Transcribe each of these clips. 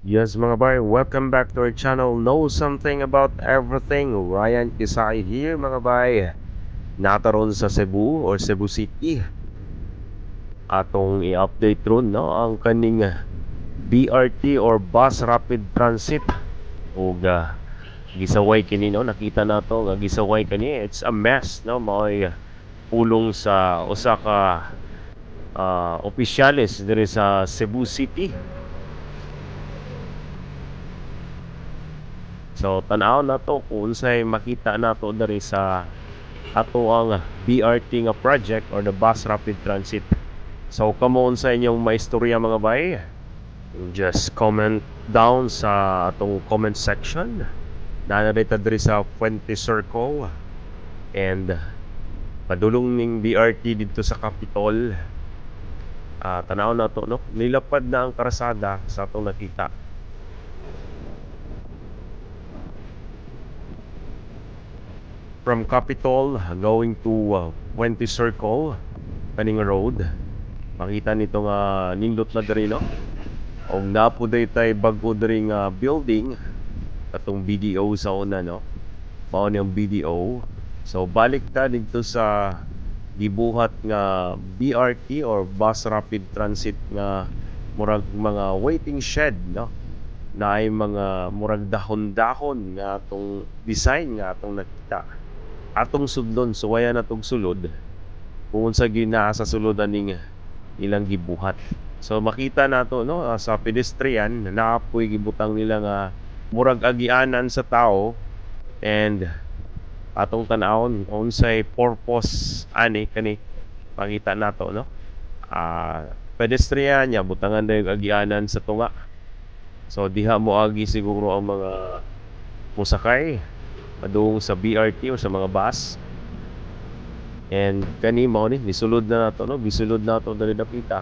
Yes mga bay, welcome back to our channel Know Something About Everything. Ryan Kisay here mga bay. Nataron sa Cebu or Cebu City. Atong i-update ron no, ang kaning BRT or Bus Rapid Transit. O gisaway kini no, nakita nato nga gisaway kani. It's a mess no, may pulong sa usa ka opisyalis diri sa Cebu City. So tanaw na to kung unsay makita nato diri sa ato ang BRT nga project or the Bus Rapid Transit. So kamo unsa inyong maistorya mga bay? Just comment down sa atong comment section. Nanarita diri sa Fuente Circle and padulong ning BRT dito sa Capitol. Tanaw na to no, nilapad na ang karasada sa atong nakita. From Capitol going to Fuente Circle kaning road, makita nito nga nindot na diri no. Og napuday tay bag-o diri nga building atong BDO sa una no. Mao ni ang BDO. So balik ta dito sa gibuhat nga BRT or Bus Rapid Transit nga murag mga waiting shed no. Naay mga murag dahon-dahon nga atong design nga atong nakita. Atong sudlon, suwaya na tong sulod kung sa gina sa sulod aning ilang gibuhat. So makita nato no, sa pedestrian naapoy gibutang nila nga murag agianan sa tao, and atong tan-awon unsay purpose ani kani makita nato no. Pedestrian nya butangan dayog agianan sa tunga. So diha mo agi siguro ang mga musakay padung sa BRT o sa mga bus. And kani mao ni nisulod na nato no, gisulod nato dali dapita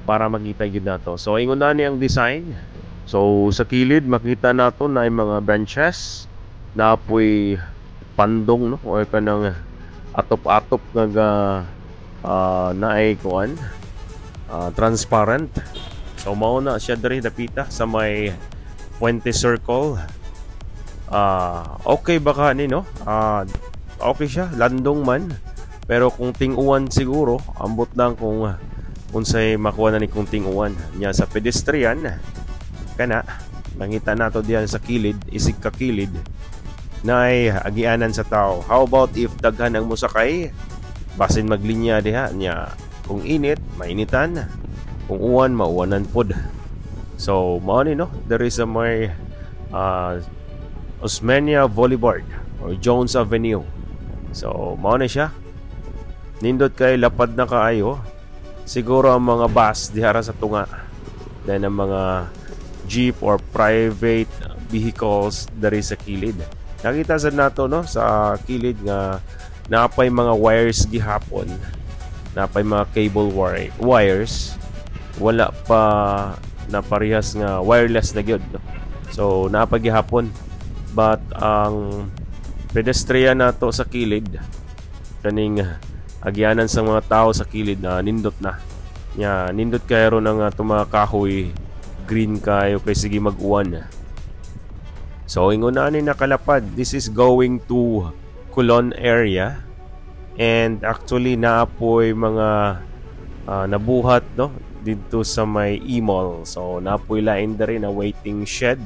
para makita gyud nato. So ingon na ni ang design. So sa kilid makita nato na mga benches na apoy pandong no or kanang atop-atop nga naay kuan transparent. So mao na siya diri dapita sa may Fuente Circle. Okay baka ni no, okay siya, landong man, pero kung ting-uwan siguro ambot lang kung unsay makuha na ni kung ting-uwan nya sa pedestrian kana makita nato diyan sa kilid, isig ka kilid na ay agianan sa tao. How about if daghan ang musakay basin maglinya diha nya, kung init mainitan, kung uwan mauwanan pod. So mao ni no, there is a may Osmeña Boulevard or Jones Avenue. So mao na siya, nindot kay lapad na kaayo. Siguro ang mga bus dihara sa tunga, then ang mga jeep or private vehicles dari sa kilid. Nakita sa nato no sa kilid nga napay mga wires gihapon, napay mga cable wires, wala pa na parehas nga wireless na gyud no? So napay gihapon. But ang pedestrian nato sa kilid kaning agyanan sa mga tao sa kilid na nindot na nya, nindot kayo ng mga kahoy green kayo kay sige mag-uwan. So ingon na ni nakalapad, this is going to Colon area, and actually naapoy mga nabuhat no dito sa may e-mall. So naapoy lain diri na waiting shed.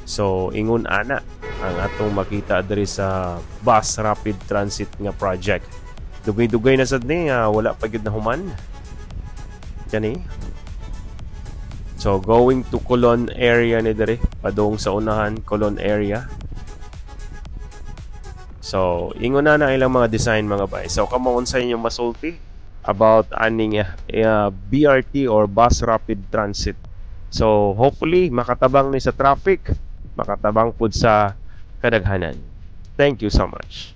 So ingon ana ang atong makita diri sa Bus Rapid Transit nga project. Dugay-dugay na sad ni wala pa gyud na human kani. So going to Colon area ni diri padung sa unahan Colon area. So ingon na ilang mga design mga bay. So kamo unsa inyong masulti about aning BRT or Bus Rapid Transit. So hopefully makatabang ni sa traffic, makatabang pud sa kadaghanan. Thank you so much.